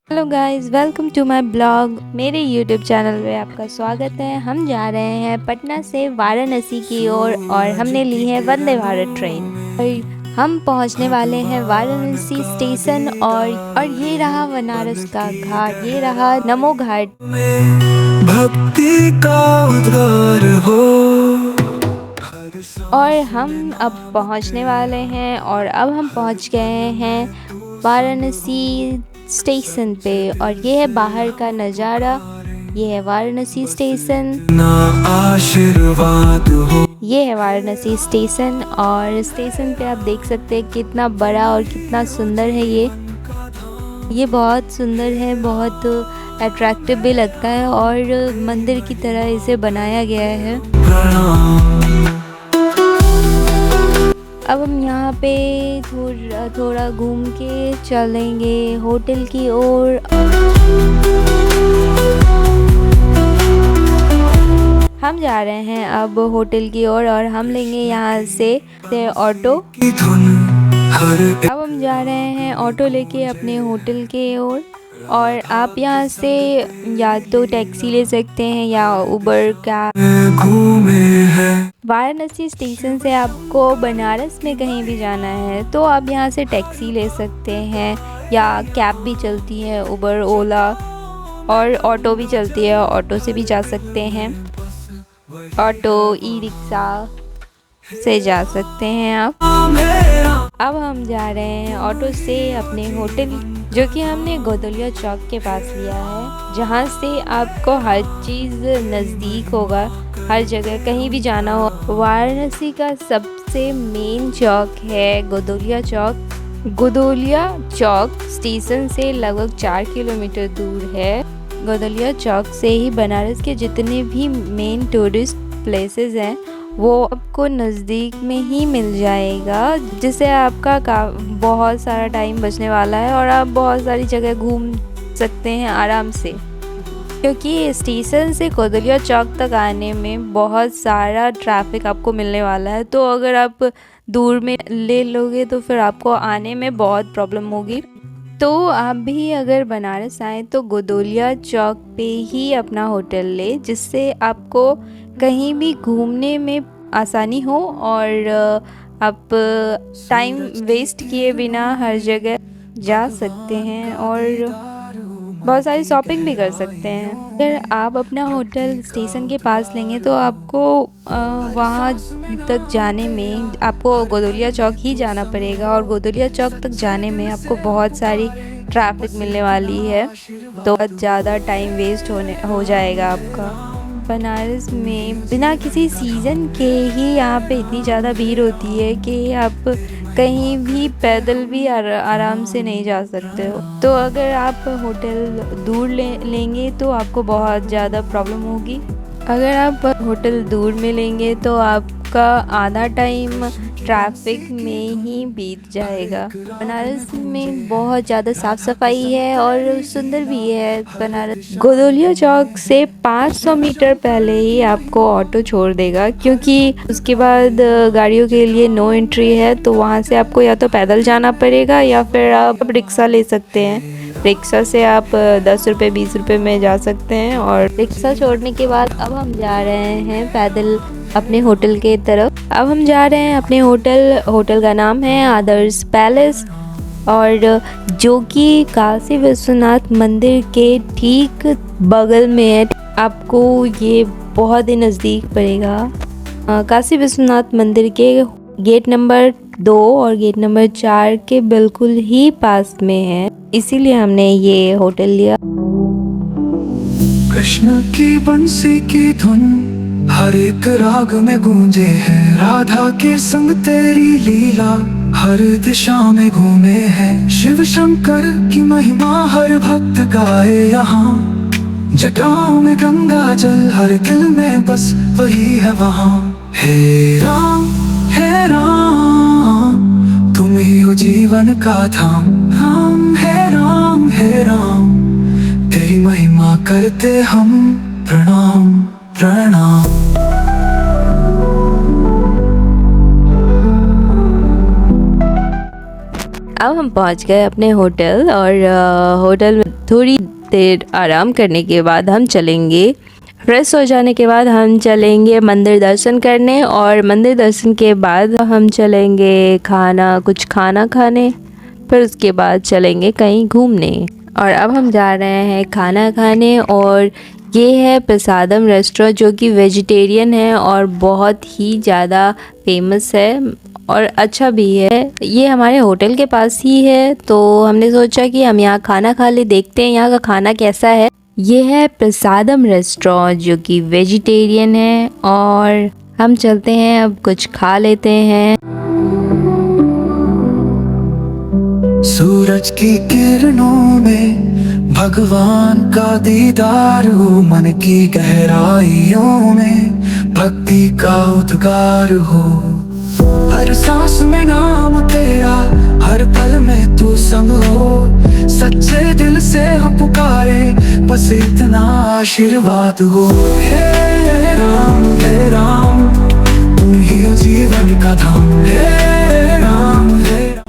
Hello guys, welcome to my blog. मेरे YouTube channel पे आपका स्वागत है। हम जा रहे हैं पटना से वाराणसी की ओर और हमने ली है वंदे भारत ट्रेन। और हम पहुंचने वाले हैं वाराणसी स्टेशन और ये रहा बनारस का घाट, ये रहा नमो घाट में भक्ति का उद्गार हो। और हम अब पहुंचने वाले हैं और अब हम पहुंच गए हैं वाराणसी स्टेशन पे। और ये है बाहर का नज़ारा, ये है वाराणसी स्टेशन। ना आशीर्वाद हो। ये है वाराणसी स्टेशन और स्टेशन पे आप देख सकते हैं कितना बड़ा और कितना सुंदर है। ये बहुत सुंदर है, बहुत अट्रैक्टिव भी लगता है और मंदिर की तरह इसे बनाया गया है। अब हम यहाँ पे थोड़ा घूम के चलेंगे होटल की ओर। हम जा रहे हैं अब होटल की ओर और हम लेंगे यहाँ से ऑटो। अब हम जा रहे हैं ऑटो लेके अपने होटल के ओर। और आप यहाँ से या तो टैक्सी ले सकते हैं या उबर का। वाराणसी स्टेशन से आपको बनारस में कहीं भी जाना है तो आप यहाँ से टैक्सी ले सकते हैं या कैब भी चलती है, उबर, ओला, और ऑटो भी चलती है, ऑटो से भी जा सकते हैं। ऑटो, ई रिक्शा से जा सकते हैं आप। अब हम जा रहे हैं ऑटो से अपने होटल, जो कि हमने गोदलिया चौक के पास लिया है, जहाँ से आपको हर चीज़ नज़दीक होगा, हर जगह कहीं भी जाना हो। वाराणसी का सबसे मेन चौक है गोदलिया चौक। गोदलिया चौक स्टेशन से लगभग 4 किलोमीटर दूर है। गोदलिया चौक से ही बनारस के जितने भी मेन टूरिस्ट प्लेसेस हैं वो आपको नज़दीक में ही मिल जाएगा, जिससे आपका बहुत सारा टाइम बचने वाला है और आप बहुत सारी जगह घूम सकते हैं आराम से। क्योंकि स्टेशन से गोदलिया चौक तक आने में बहुत सारा ट्रैफिक आपको मिलने वाला है, तो अगर आप दूर में ले लोगे तो फिर आपको आने में बहुत प्रॉब्लम होगी। तो आप भी अगर बनारस आए तो गोदलिया चौक पे ही अपना होटल ले, जिससे आपको कहीं भी घूमने में आसानी हो और आप टाइम वेस्ट किए बिना हर जगह जा सकते हैं और बहुत सारी शॉपिंग भी कर सकते हैं। अगर आप अपना होटल स्टेशन के पास लेंगे तो आपको वहाँ तक जाने में आपको गोदलिया चौक ही जाना पड़ेगा और गोदलिया चौक तक जाने में आपको बहुत सारी ट्रैफिक मिलने वाली है, तो बहुत ज़्यादा टाइम वेस्ट हो जाएगा आपका। बनारस में बिना किसी सीज़न के ही यहाँ पे इतनी ज़्यादा भीड़ होती है कि आप कहीं भी पैदल भी आराम से नहीं जा सकते हो। तो अगर आप होटल दूर लेंगे तो आपको बहुत ज़्यादा प्रॉब्लम होगी। अगर आप होटल दूर में लेंगे तो आपका आधा टाइम ट्रैफिक में ही बीत जाएगा। बनारस में बहुत ज़्यादा साफ़ सफाई है और सुंदर भी है बनारस। गोदलिया चौक से 500 मीटर पहले ही आपको ऑटो छोड़ देगा, क्योंकि उसके बाद गाड़ियों के लिए नो एंट्री है, तो वहाँ से आपको या तो पैदल जाना पड़ेगा या फिर आप रिक्शा ले सकते हैं। रिक्शा से आप 10 रुपये 20 रुपये में जा सकते हैं। और रिक्शा छोड़ने के बाद अब हम जा रहे हैं पैदल अपने होटल के तरफ। अब हम जा रहे हैं अपने होटल का नाम है आदर्श पैलेस, और जो कि काशी विश्वनाथ मंदिर के ठीक बगल में है। आपको ये बहुत ही नज़दीक पड़ेगा। काशी विश्वनाथ मंदिर के गेट नंबर 2 और गेट नंबर 4 के बिल्कुल ही पास में है, इसीलिए हमने ये होटल लिया। कृष्ण की बंसी की धुन हर एक राग में गूंजे है, राधा के संग तेरी लीला हर दिशा में घूमे है। शिव शंकर की महिमा हर भक्त गाए यहाँ, जटाओं में गंगा जल हर दिल में बस वही है वहाँ। हे राम तुम ही हो जीवन का धाम। राम हे राम तेरी महिमा करते हम प्रणाम प्रणाम। अब हम पहुंच गए अपने होटल और होटल में थोड़ी देर आराम करने के बाद हम चलेंगे, फ्रेश हो जाने के बाद हम चलेंगे मंदिर दर्शन करने और मंदिर दर्शन के बाद हम चलेंगे कुछ खाना खाने, फिर उसके बाद चलेंगे कहीं घूमने। और अब हम जा रहे हैं खाना खाने और ये है प्रसादम रेस्टोरेंट जो कि वेजिटेरियन है और बहुत ही ज़्यादा फेमस है और अच्छा भी है। ये हमारे होटल के पास ही है तो हमने सोचा कि हम यहाँ खाना खा ले, देखते हैं यहाँ का खाना कैसा है। ये है प्रसादम रेस्टोरेंट जो कि वेजिटेरियन है और हम चलते हैं अब कुछ खा लेते हैं। सूरज की किरणों में भगवान का दीदार हो, मन की गहराइयों में भक्ति का उद्गार हो। हर सांस में नाम तेरा, हर पल में तू संग हो। सच्चे दिल से हम पुकारे, बस इतना आशीर्वाद हो। हे राम तुम ही हो जीवन का धाम। हे राम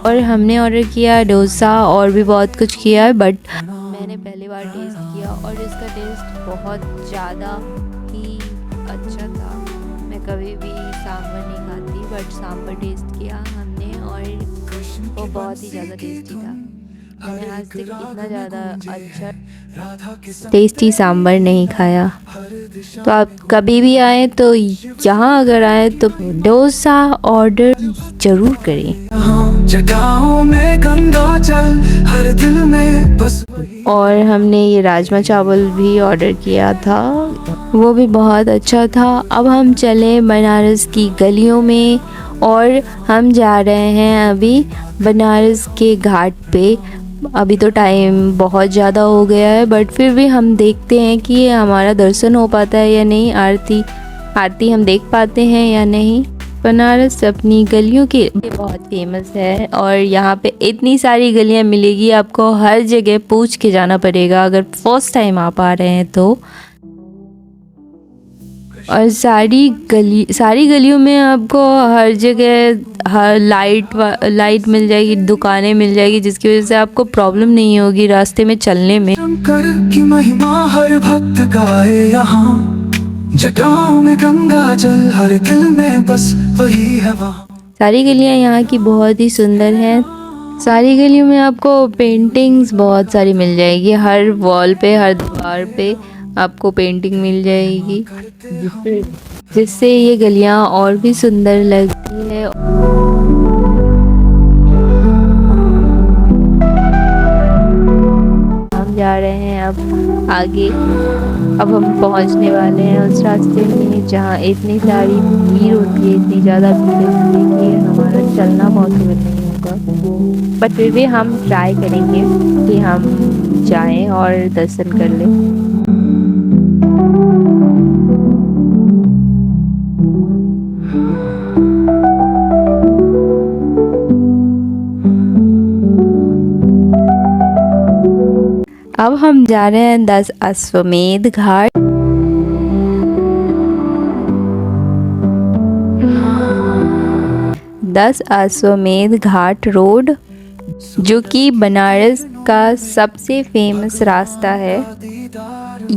और हमने ऑर्डर किया डोसा और भी बहुत कुछ किया, बट मैंने पहली बार टेस्ट किया और इसका टेस्ट बहुत ज़्यादा ही अच्छा था। मैं कभी भी सांभर नहीं खाती बट सांभर टेस्ट किया हमने और वो बहुत ही ज़्यादा टेस्टी था। मैंने आज तक इतना ज़्यादा अच्छा टेस्टी सांभर नहीं खाया। तो आप कभी भी आए तो यहाँ अगर आए तो डोसा ऑर्डर ज़रूर करें। जगहों में गंगा जल, हर दिल में बस। और हमने ये राजमा चावल भी ऑर्डर किया था, वो भी बहुत अच्छा था। अब हम चले बनारस की गलियों में और हम जा रहे हैं अभी बनारस के घाट पे। अभी तो टाइम बहुत ज़्यादा हो गया है बट फिर भी हम देखते हैं कि हमारा दर्शन हो पाता है या नहीं, आरती हम देख पाते हैं या नहीं। बनारस अपनी गलियों के लिए बहुत फेमस है और यहाँ पे इतनी सारी गलियाँ मिलेगी, आपको हर जगह पूछ के जाना पड़ेगा अगर फर्स्ट टाइम आप आ रहे हैं तो। और सारी गलियों में आपको हर जगह हर लाइट मिल जाएगी, दुकानें मिल जाएगी, जिसकी वजह से आपको प्रॉब्लम नहीं होगी रास्ते में चलने में। शंकर की महिमा हर भक्त गाए यहाँ, जटाओं में गंगा जल, हर दिल में बस वही है वहाँ। सारी गलियाँ यहाँ की बहुत ही सुंदर हैं। सारी गलियों में आपको पेंटिंग्स बहुत सारी मिल जाएगी, हर वॉल पे हर दीवार पे आपको पेंटिंग मिल जाएगी जिससे ये गलियाँ और भी सुंदर लगती है। हम जा रहे हैं अब आगे, अब हम पहुंचने वाले हैं उस रास्ते में जहाँ इतनी सारी भीड़ होती है, इतनी ज़्यादा भीड़ होती है कि हमारा चलना पॉसिबल नहीं होगा, बट फिर भी हम ट्राई करेंगे कि हम जाएं और दर्शन कर लें। अब हम जा रहे हैं 10 अश्वमेध घाट। दस अश्वमेध घाट रोड जो कि बनारस का सबसे फेमस रास्ता है।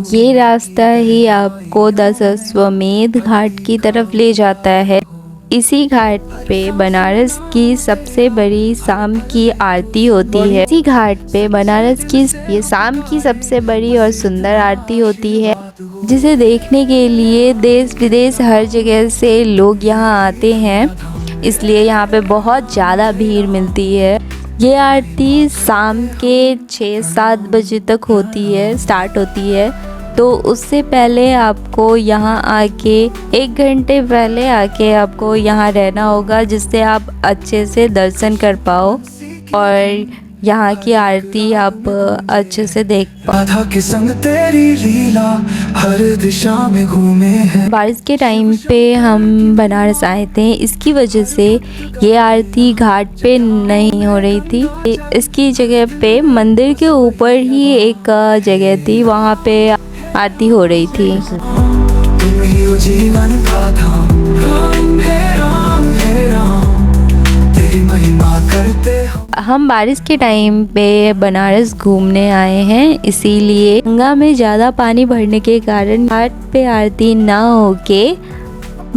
ये रास्ता ही आपको 10 अश्वमेध घाट की तरफ ले जाता है। इसी घाट पे बनारस की सबसे बड़ी शाम की आरती होती है। इसी घाट पे बनारस की ये शाम की सबसे बड़ी और सुंदर आरती होती है, जिसे देखने के लिए देश विदेश हर जगह से लोग यहाँ आते हैं, इसलिए यहाँ पे बहुत ज़्यादा भीड़ मिलती है। ये आरती शाम के 6-7 बजे तक होती है, स्टार्ट होती है। तो उससे पहले आपको यहाँ आके 1 घंटे पहले आके आपको यहाँ रहना होगा, जिससे आप अच्छे से दर्शन कर पाओ और यहाँ की आरती आप अच्छे से देख पाओ। राधा के संग तेरी लीला हर दिशा में घूमे हैं। बारिश के टाइम पे हम बनारस आए थे, इसकी वजह से ये आरती घाट पे नहीं हो रही थी। इसकी जगह पे मंदिर के ऊपर ही एक जगह थी, वहाँ पे आरती हो रही थी। तुम ही हो जीवन का धाम, राम है राम है राम, तेरी महिमा करते हो। हम बारिश के टाइम पे बनारस घूमने आए हैं, इसीलिए गंगा में ज़्यादा पानी भरने के कारण घाट पे आरती ना होके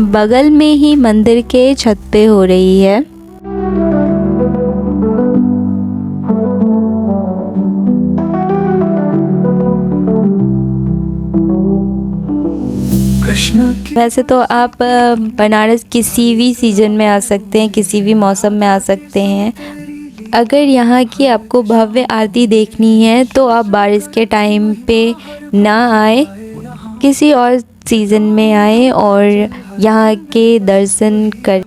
बगल में ही मंदिर के छत पे हो रही है। वैसे तो आप बनारस किसी भी सीज़न में आ सकते हैं, किसी भी मौसम में आ सकते हैं। अगर यहाँ की आपको भव्य आरती देखनी है तो आप बारिश के टाइम पे ना आए, किसी और सीज़न में आए और यहाँ के दर्शन कर।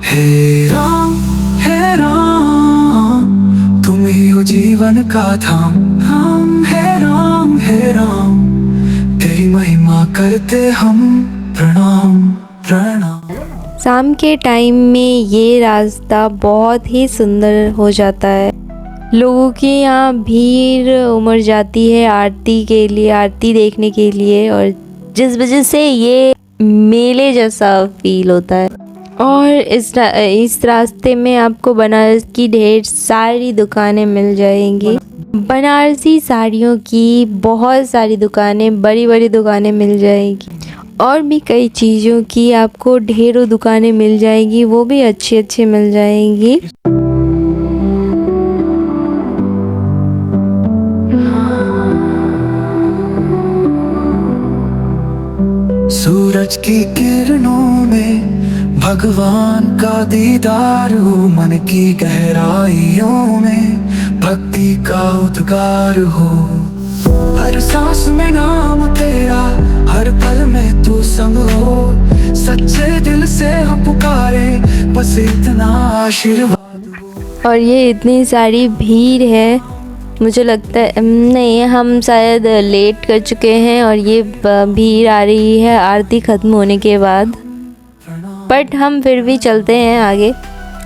हे राम तुम ही हो जीवन का धाम। हे राम तेरी महिमा करते हम प्रणाम प्रणाम। शाम के टाइम में ये रास्ता बहुत ही सुंदर हो जाता है। लोगों की यहाँ भीड़ उमड़ जाती है आरती के लिए, आरती देखने के लिए, और जिस वजह से ये मेले जैसा फील होता है। और इस रास्ते में आपको बनारस की ढेर सारी दुकानें मिल जाएंगी। बनारसी साड़ियों की बहुत सारी दुकानें, बड़ी बड़ी दुकानें मिल जाएंगी, और भी कई चीज़ों की आपको ढेरों दुकानें मिल जाएंगी, वो भी अच्छी अच्छी मिल जाएंगी। सूरज की किरणों में भगवान का दीदार हो, मन की गहराइयों में भक्ति का उद्गार हो। हर सांस में नाम तेरा, हर पल में तू संग हो। सच्चे दिल से हम पुकारे, बस इतना आशीर्वाद हो। और ये इतनी सारी भीड़ है, मुझे लगता है नहीं, हम शायद लेट कर चुके हैं और ये भीड़ आ रही है आरती ख़त्म होने के बाद। बट हम फिर भी चलते हैं आगे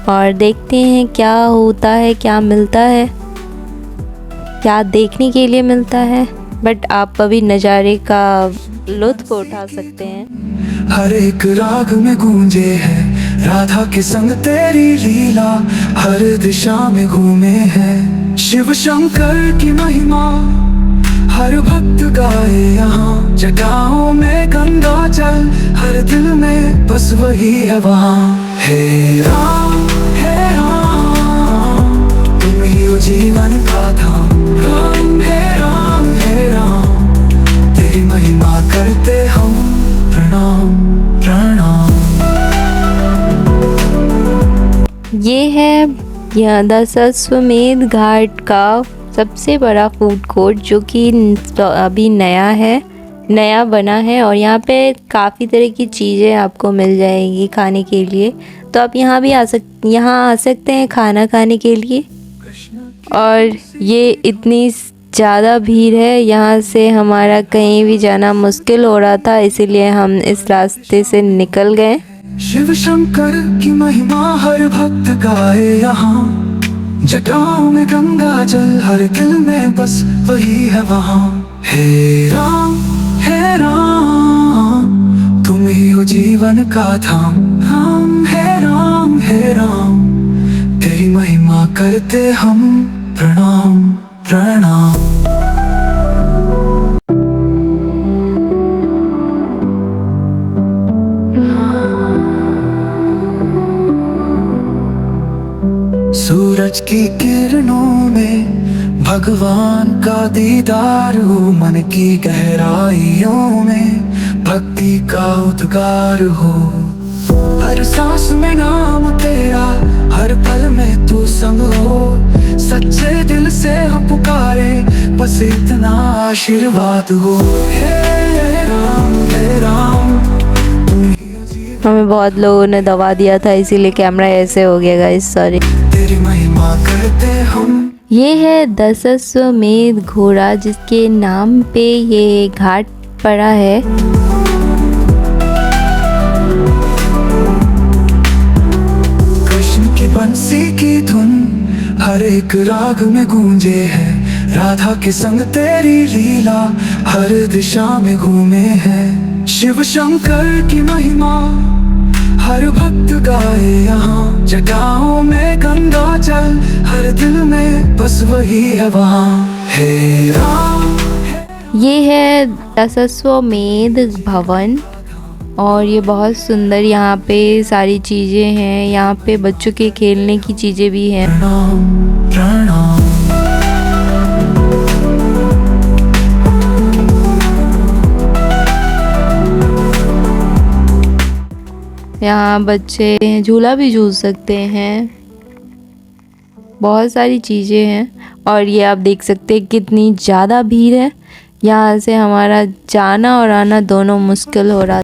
और देखते हैं क्या होता है, क्या मिलता है, क्या देखने के लिए मिलता है। बट आप अभी नज़ारे का लुत्फ उठा सकते हैं। हर एक राग में गूंजे है राधा के संग तेरी लीला, हर दिशा में घूमे है शिव शंकर की महिमा। हर भक्त गाए यहाँ जटाओं में गंगा जल, हर दिल में बस वही है वहाँ। हे राम तुम ही हो जीवन का धाम। हे राम तेरी महिमा करते हम प्रणाम प्रणाम। ये है दशाश्वमेध घाट का सबसे बड़ा फूड कोर्ट, जो कि अभी नया बना है, और यहाँ पे काफ़ी तरह की चीज़ें आपको मिल जाएंगी खाने के लिए। तो आप यहाँ आ सकते हैं खाना खाने के लिए। और ये इतनी ज़्यादा भीड़ है, यहाँ से हमारा कहीं भी जाना मुश्किल हो रहा था, इसीलिए हम इस रास्ते से निकल गए। शिव शंकर की महिमा हर भक्त गाए यहाँ, जटाओं में गंगा जल, हर दिल में बस वही है वहाँ। हे राम तुम ही हो जीवन का धाम। हे राम तेरी महिमा करते हम प्रणाम प्रणाम। सूरज की किरणों में भगवान का दीदार हो, मन की गहराइयों में भक्ति का उद्गार हो। हर सांस में नाम तेरा, हर पल में तू संग हो। सच्चे दिल से हम पुकारे, बस इतना आशीर्वाद हो। हे राम हमें बहुत लोगों ने दबा दिया था, इसीलिए कैमरा ऐसे हो गया गाइस, सॉरी। तेरी महिमा करते हम। ये है दशाश्वमेध घोड़ा, जिसके नाम पे ये घाट पड़ा है। कृष्ण की बंसी की धुन हर एक राग में गूंजे है, राधा के संग तेरी लीला हर दिशा में घूमे है। शिव शंकर की महिमा हर भक्त गाए यहाँ, जटाओं में गंगा जल, हर दिल में बस वही है वहाँ। हे राम। ये है दशाश्वमेध भवन और ये बहुत सुंदर, यहाँ पे सारी चीज़ें हैं, यहाँ पे बच्चों के खेलने की चीज़ें भी हैं। प्रणाम प्रणाम। यहाँ बच्चे झूला भी झूल सकते हैं, बहुत सारी चीज़ें हैं। और ये आप देख सकते हैं कितनी ज़्यादा भीड़ है, यहाँ से हमारा जाना और आना दोनों मुश्किल हो रहा है।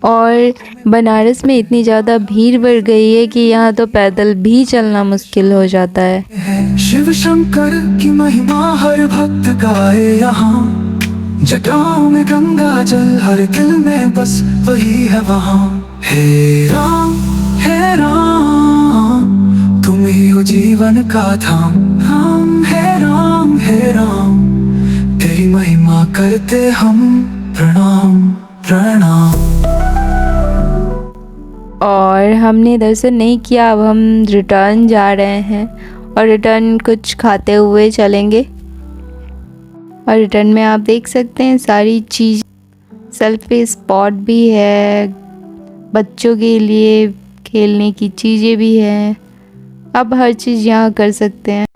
और बनारस में इतनी ज़्यादा भीड़ बढ़ गई है कि यहाँ तो पैदल भी चलना मुश्किल हो जाता है। शिव शंकर की महिमा हर भक्त गाए यहाँ, जटाओं में गंगा जल, हर दिल में बस वही है वहाँ। हे राम तुम ही हो जीवन का धाम। राम हे राम तेरी महिमा करते हम, प्रणाम प्रणाम। और हमने दर्शन नहीं किया, अब हम रिटर्न जा रहे हैं और रिटर्न कुछ खाते हुए चलेंगे। और रिटर्न में आप देख सकते हैं सारी चीज़, सेल्फी स्पॉट भी है, बच्चों के लिए खेलने की चीज़ें भी हैं, अब हर चीज़ यहाँ कर सकते हैं।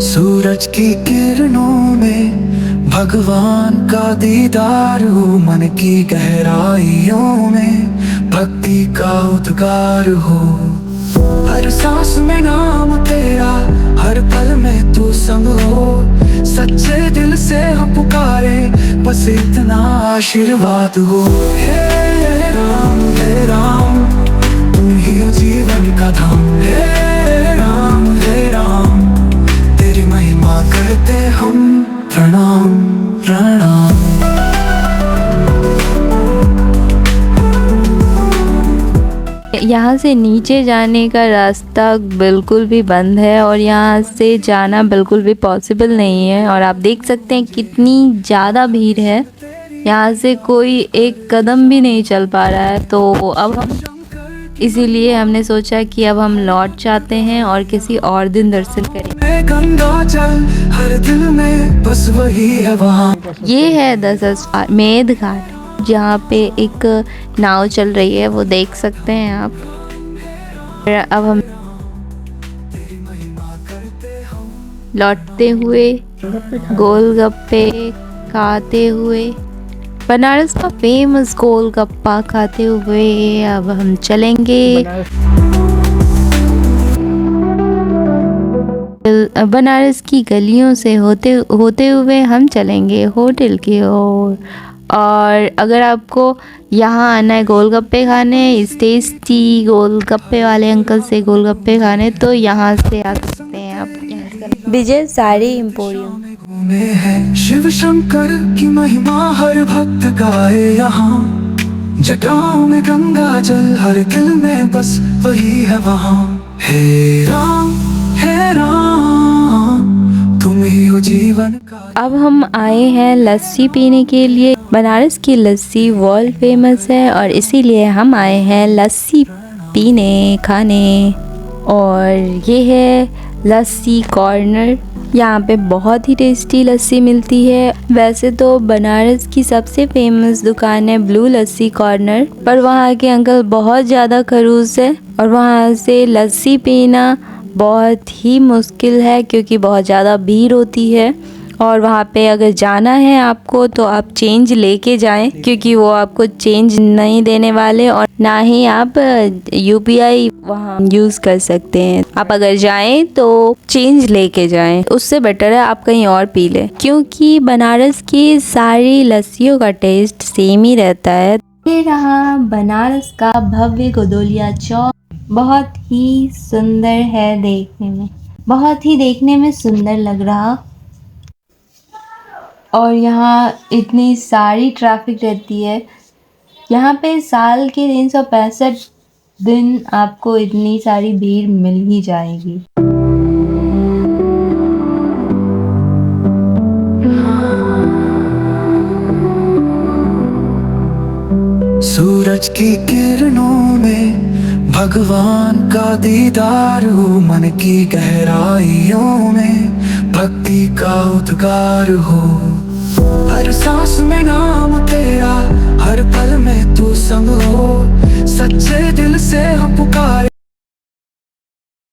सूरज की किरणों में भगवान का दीदार हो, मन की गहराइयों में भक्ति का उद्गार हो। हर सांस में नाम तेरा, हर पल में तू संग हो, सच्चे दिल से हम पुकारे, बस इतना आशीर्वाद हो। हे राम तुम ही हो जीवन का धाम। हे राम तेरी महिमा करते हम, प्रणाम प्रणाम। यहाँ से नीचे जाने का रास्ता बिल्कुल भी बंद है और यहाँ से जाना बिल्कुल भी पॉसिबल नहीं है। और आप देख सकते हैं कितनी ज़्यादा भीड़ है, यहाँ से कोई एक कदम भी नहीं चल पा रहा है। तो अब हम इसीलिए हमने सोचा कि अब हम लौट जाते हैं और किसी और दिन दर्शन करें। गंगा जल, हर दिल में बस वही है वहाँ। ये है दशाश्वमेध घाट, जहाँ पे एक नाव चल रही है, वो देख सकते हैं आप। अब हम लौटते हुए गोलगप्पे खाते हुए, बनारस का फेमस गोलगप्पा खाते हुए अब हम चलेंगे बनारस की गलियों से होते हुए हम चलेंगे होटल की ओर। और अगर आपको यहाँ आना है गोलगप्पे खाने, इस टेस्टी गोलगप्पे वाले अंकल से गोलगप्पे खाने, तो यहाँ से आ सकते हैं आप। विजय साड़ी एम्पोरियम में है शिव शंकर की महिमा, हर भक्त गाए यहाँ, जटाओं में गंगा जल, हर दिल में बस वही है वहाँ। हे राम तुम ही हो जीवन का। अब हम आए हैं लस्सी पीने के लिए। बनारस की लस्सी वर्ल्ड फेमस है और इसीलिए हम आए हैं लस्सी पीने खाने। और ये है लस्सी कॉर्नर, यहाँ पे बहुत ही टेस्टी लस्सी मिलती है। वैसे तो बनारस की सबसे फेमस दुकान है ब्लू लस्सी कॉर्नर, पर वहाँ के अंकल बहुत ज़्यादा खड़ूस है और वहाँ से लस्सी पीना बहुत ही मुश्किल है क्योंकि बहुत ज़्यादा भीड़ होती है। और वहाँ पे अगर जाना है आपको तो आप चेंज लेके जाएं, क्योंकि वो आपको चेंज नहीं देने वाले और ना ही आप UPI वहाँ यूज़ कर सकते हैं। आप अगर जाएं तो चेंज लेके जाएं, उससे बेटर है आप कहीं और पी लें, क्योंकि बनारस की सारी लस्सियों का टेस्ट सेम ही रहता है। ये रहा बनारस का भव्य गोदोलिया चौक, बहुत ही सुंदर है देखने में, बहुत ही देखने में सुंदर लग रहा। और यहाँ इतनी सारी ट्रैफिक रहती है, यहाँ पे साल के 365 दिन आपको इतनी सारी भीड़ मिल ही जाएगी। सूरज की किरणों में भगवान का दीदार हो, मन की गहराइयों में भक्ति का उद्गार हो। हर सांस में नाम तेरा, हर पल में तू संग हो, सच्चे दिल से हम पुकारे।